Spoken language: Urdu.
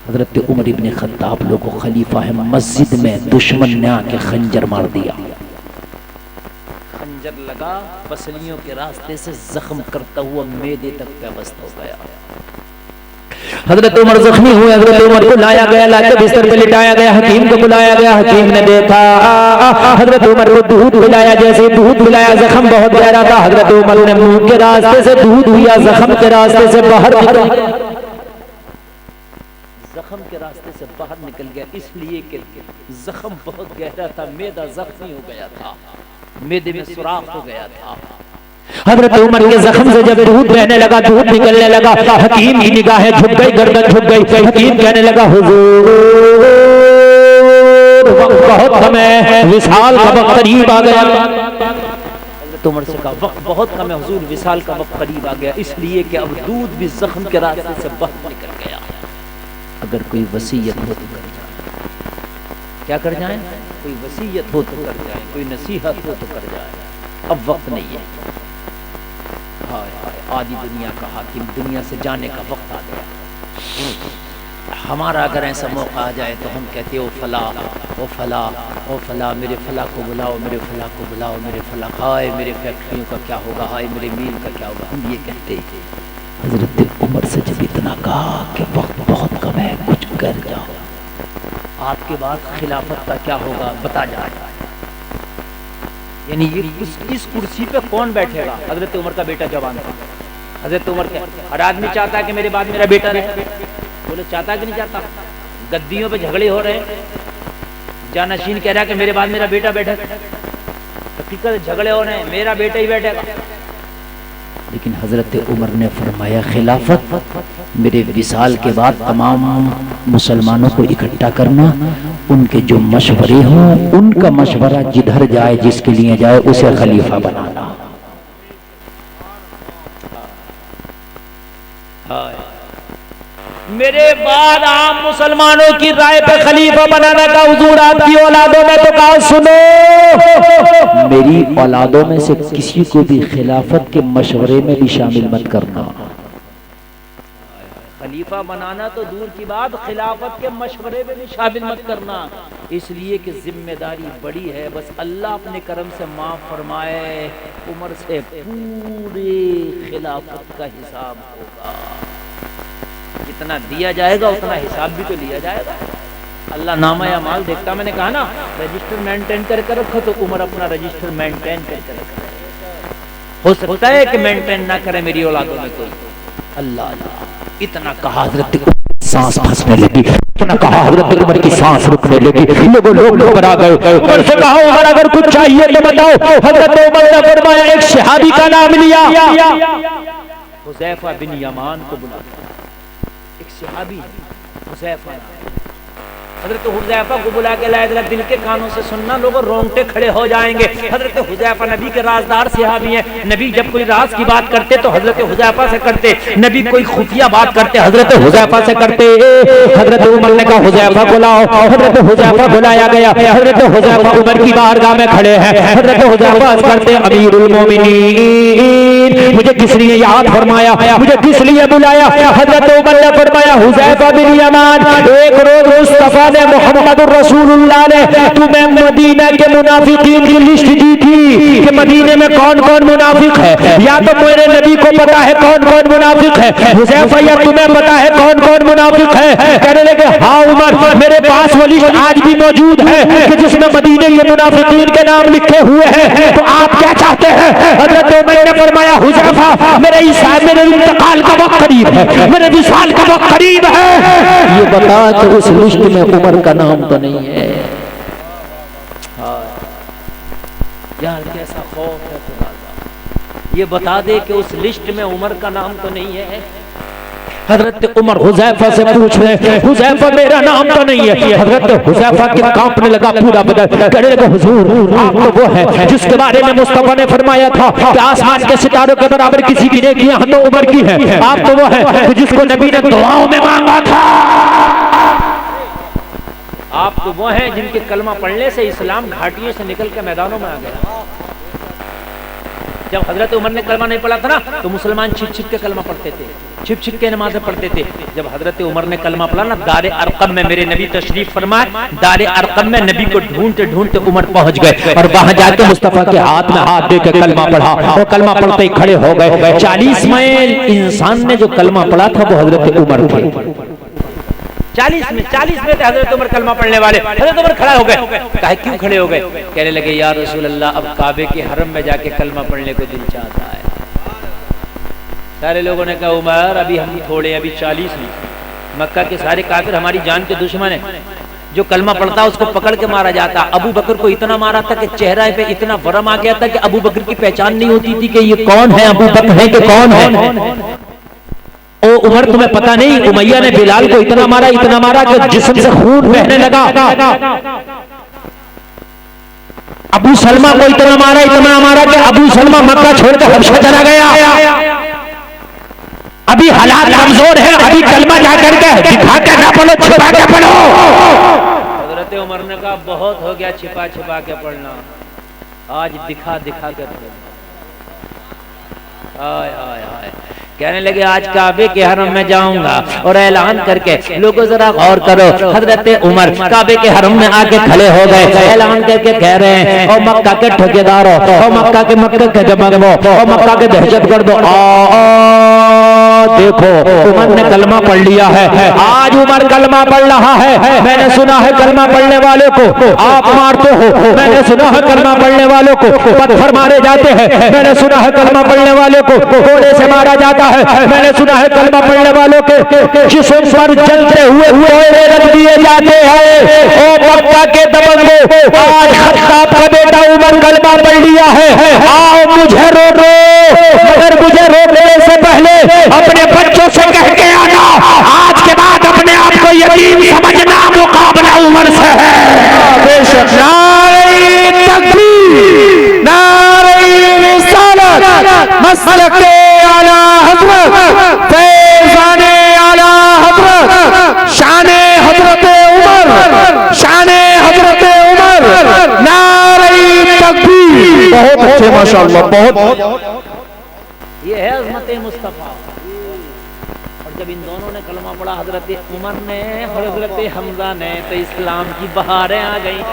حضرت عمر ابن خطاب لوگوں خلیفہ ہے، مسجد میں دشمن نے آ کے خنجر مار دیا، خنجر لگا پسلیوں کے راستے سے زخم کرتا ہوا معدے تک پیوست ہو گیا۔ حضرت عمر زخمی ہوئے، حضرت عمر کو لایا گیا، لا کے بستر پہ لٹایا گیا، حکیم کو بلایا گیا، حکیم نے دیکھا حضرت عمر کو دودھ پلایا، جیسے دودھ پلایا زخم بہت گہرا تھا، حضرت عمر نے منہ کے راستے سے دودھ لیا، زخم کے راستے سے باہر نکل گیا، زخم کے راستے سے باہر نکل گیا، اس لیے کہ زخم بہت گہرا تھا، معدہ زخمی ہو گیا تھا، معدے میں سوراخ ہو گیا تھا۔ حضرت عمر کے زخم سے جب دودھ بہنے لگا، دودھ نکلنے لگا، حکیم کی نگاہیں جھک گئی، گردن جھک گئی، حکیم کہنے لگا حضور وقت بہت کم ہے، وصال کا وقت قریب آ گیا۔ حضرت عمر سے کہا وقت بہت کم ہے حضور، وصال کا وقت قریب آ گیا، اس لیے کہ اب دودھ بھی زخم کے راستے سے باہر نکل گیا۔ اگر کوئی وصیت ہو تو کر جائیں، کیا کر جائیں؟ کوئی وصیت ہو تو کر جائیں، کوئی نصیحت ہو تو کر جائیں، اب وقت نہیں ہے۔ آدھی دنیا کا حاکم، دنیا سے جانے کا وقت آ گیا۔ ہمارا اگر ایسا موقع آ جائے تو ہم کہتے او فلاں او فلاں او فلاں، میرے فلاں کو بلاؤ، میرے فلاں کو بلاؤ، میرے فلاں، ہائے میرے فیکٹریوں کا کیا ہوگا، ہائے میرے میل کا کیا ہوگا، ہم یہ کہتے ہیں۔ حضرت عمر سے جب اتنا کہا کہ وقت بہت کم ہے، کچھ کر جاؤ، آپ کے بعد خلافت کا کیا ہوگا بتا جائے، یعنی اس کرسی پہ کون بیٹھے گا؟ حضرت عمر کا بیٹا جوان تھا۔ حضرت عمر کے ہر آدمی چاہتا ہے کہ میرے بعد میرا بیٹا رہے، بولے چاہتا ہے کہ نہیں چاہتا؟ گدیوں پہ جھگڑے ہو رہے ہیں، جانشین کہہ رہا ہے کہ میرے بعد میرا بیٹا بیٹھے، حقیقت جھگڑے ہو رہے ہیں، میرا بیٹا ہی بیٹھے گا۔ لیکن حضرت عمر نے فرمایا خلافت میرے وصال کے بعد تمام مسلمانوں کو اکٹھا کرنا، ان کے جو مشورے ہوں ان کا مشورہ جدھر جائے جس کے لیے جائے اسے خلیفہ بنانا۔ میرے بعد عام مسلمانوں کی رائے پہ خلیفہ بنانا کا حضور آپ کی اولادوں میں تو کہا سنو، میری اولادوں میں سے کسی کو بھی خلافت کے مشورے میں بھی شامل مت کرنا۔ خلیفہ بنانا تو دور کی بات، خلافت کے مشورے میں بھی شامل مت کرنا، اس لیے کہ ذمہ داری بڑی ہے۔ بس اللہ اپنے کرم سے معاف فرمائے، عمر سے پورے خلافت کا حساب ہوگا، جتنا دیا جائے گا اتنا حساب بھی تو لیا جائے گا۔ اللہ نامہ اعمال دیکھتا، میں نے کہا نا رجسٹر مینٹین کر کے رکھو، تو عمر اپنا رجسٹر مینٹین کر کے رکھا۔ ہو سکتا ہے کہ مینٹین نہ کرے میری اولادوں میں کوئی، اللہ اللہ۔ اتنا کہا حضرت سانس پھنسنے لگی، اتنا کہا حضرت عمر کی سانس رکنے لگی، لوگ گھبرا آ گئے۔ عمر سے کہا عمر اگر کچھ چاہیے تو بتاؤ۔ حضرت عمر نے فرمایا ایک صحابی کا نام لیا، حذیفہ بن یمان کو بلا، ایک صحابی حذیفہ، حضرت حذیفہ کو بلا کے لایا، ذرا دل کے کانوں سے سننا، لوگوں رونگٹے کھڑے ہو جائیں گے۔ حضرت حذیفہ نبی کے رازدار صحابی ہیں، نبی جب کوئی راز کی بات کرتے تو حضرت حذیفہ سے کرتے، نبی کوئی خفیہ بات کرتے حضرت حذیفہ سے کرتے۔ حضرت عمر نے کہا حذیفہ بلاؤ، حضرت حذیفہ بلایا گیا، حضرت حذیفہ عمر کی بارگاہ میں کھڑے ہیں، حضرت حذیفہ عرض کرتے امیر المومنین مجھے کس لیے یاد فرمایا، مجھے کس لیے بلایا؟ حضرت عمر نے فرمایا حذیفہ بن یمان ایک روز مصطفیٰ نے محمد الرسول اللہ نے تمہیں مدینہ کے منافقین کی لسٹ دی تھی کہ مدینے میں کون کون منافق ہے، یا تو میرے نبی کو پتا ہے کون کون منافق ہے، حذیفہ یا تمہیں پتا ہے کون کون منافق ہے؟ کہنے لگے ہاں عمر میرے پاس وہ لسٹ آج بھی موجود ہے کہ جس میں مدینے کے منافقین کے نام لکھے ہوئے ہیں، تو آپ کیا چاہتے ہیں؟ حضرت عمر نے فرمایا حذیفہ میرے انتقال کا وقت قریب ہے، میرے وصال کا وقت قریب ہے، یہ بتا کہ اس لسٹ میں عمر کا نام تو نہیں ہے۔ یار کیسا خوف ہے خدا کا، یہ بتا دے کہ اس لسٹ میں عمر کا نام تو نہیں ہے۔ حضرت عمر حذیفہ سے پوچھ رہے ہیں حذیفہ میرا نام تو نہیں ہے؟ حضرت حذیفہ کے کانپنے لگا پورا بدن، کہنے لگا حضور آپ تو وہ ہے جس کے بارے میں مصطفیٰ نے فرمایا تھا کہ آسمان کے ستاروں کے برابر کسی کی نیکیاں تو عمر کی ہیں، آپ تو وہ ہے جس کو نبی نے دعاؤں میں مانگا تھا، آپ تو وہ ہیں جن کے کلمہ پڑھنے سے اسلام گھاٹیوں سے نکل کے میدانوں میں آ گیا۔ جب حضرت عمر نے کلمہ نہیں پڑھا تھا نا تو مسلمان چھپ چھپ کے کلمہ پڑھتے تھے، چھپ چھپ کے نمازیں پڑھتے تھے. جب حضرت عمر نے کلمہ پڑھا نا دار ارقم میں میرے نبی تشریف فرمائے، دار ارقم میں نبی کو ڈھونڈتے ڈھونڈتے عمر پہنچ گئے اور وہاں جا کے مصطفیٰ کے ہاتھ میں ہاتھ دے کے کلمہ پڑھا اور کلمہ پڑھتے ہی کھڑے ہو گئے. 40 میل انسان نے جو کلمہ پڑھا تھا وہ حضرت عمر تھے. 40 میں تھے حضرت عمر کلمہ پڑھنے والے. حضرت عمر کھڑا ہو گئے. کہا کیوں کھڑے ہو گئے؟ کہنے لگے یا رسول اللہ اب کعبے کے حرم میں جا کے کلمہ پڑھنے کو دل چاہتا ہے. سارے لوگوں نے کہا عمر ابھی ہم تھوڑے، ابھی 40 نہیں، مکہ کے سارے کافر ہماری جان کے دشمن ہیں، جو کلمہ پڑھتا اس کو پکڑ کے مارا جاتا. ابو بکر کو اتنا مارا تھا کہ چہرہ پہ اتنا ورم آ گیا تھا کہ ابو بکر کی پہچان نہیں ہوتی تھی کہ یہ کون ہے، ابو بکر ہے کہ کون ہے. او عمر تمہیں پتہ نہیں امیہ نے بلال کو اتنا مارا کہ جسم سے خون بہنے لگا. ابو سلمہ کو اتنا مارا کہ ابو سلمہ مکہ چھوڑ کر حبشہ چلا گیا. ابھی حالات کمزور ہیں، ابھی کلمہ جا کر کے دکھا کے نہ پڑھو، چھپا کے پڑھو. حضرت عمر نے کہا بہت ہو گیا چھپا چھپا کے پڑھنا، آج دکھا دکھا کے پڑھنا. آئے آئے آئے کہنے لگے آج کعبے کے حرم میں جاؤں گا اور اعلان کر کے لوگوں ذرا غور کرو. حضرت عمر کعبے کے حرم میں آ کے کھڑے ہو گئے، اعلان کر کے کہہ رہے ہیں او مکہ کے ٹھیکیدارو، او مکہ کے جماعتوں، او مکہ کے دہشت گردوں، دیکھو عمر نے کلمہ پڑھ لیا ہے. آج عمر کلمہ پڑھ رہا ہے. میں نے سنا ہے کلمہ پڑھنے والوں کو آپ مارتے ہو، میں نے سنا ہے کلمہ پڑھنے والوں کو پتھر مارے جاتے ہیں، میں نے سنا ہے کلمہ پڑھنے والوں کو گھوڑے سے مارا جاتا ہے، میں نے سنا ہے کلمہ پڑھنے والوں کے جسم پر جلتے ہوئے کوئلے رکھ دیے جاتے ہیں. او مکہ کے دبنگوں، آج خطاب کا بیٹا عمر کلمہ پڑھ لیا ہے. آؤ مجھے روکو، مگر مجھے روکنے سے پہلے اپنے بچوں سے کہہ کے آنا آج کے بعد اپنے آپ کو یتیم سمجھنا مقابلہ عمر سے ہے. بے شک نعرہ تکبیر، نعرہ رسالت، مسلک اعلی حضرت، فیضان اعلی حضرت، شان حضرت عمر، شان حضرت عمر، نعرہ تکبیر. بہت اچھے ماشاءاللہ، بہت. یہ ہے عظمت مصطفیٰ. اور جب ان دونوں نے کلمہ پڑھا حضرت عمر نے اور حضرت حمزہ نے تو اسلام کی بہاریں آ گئیں.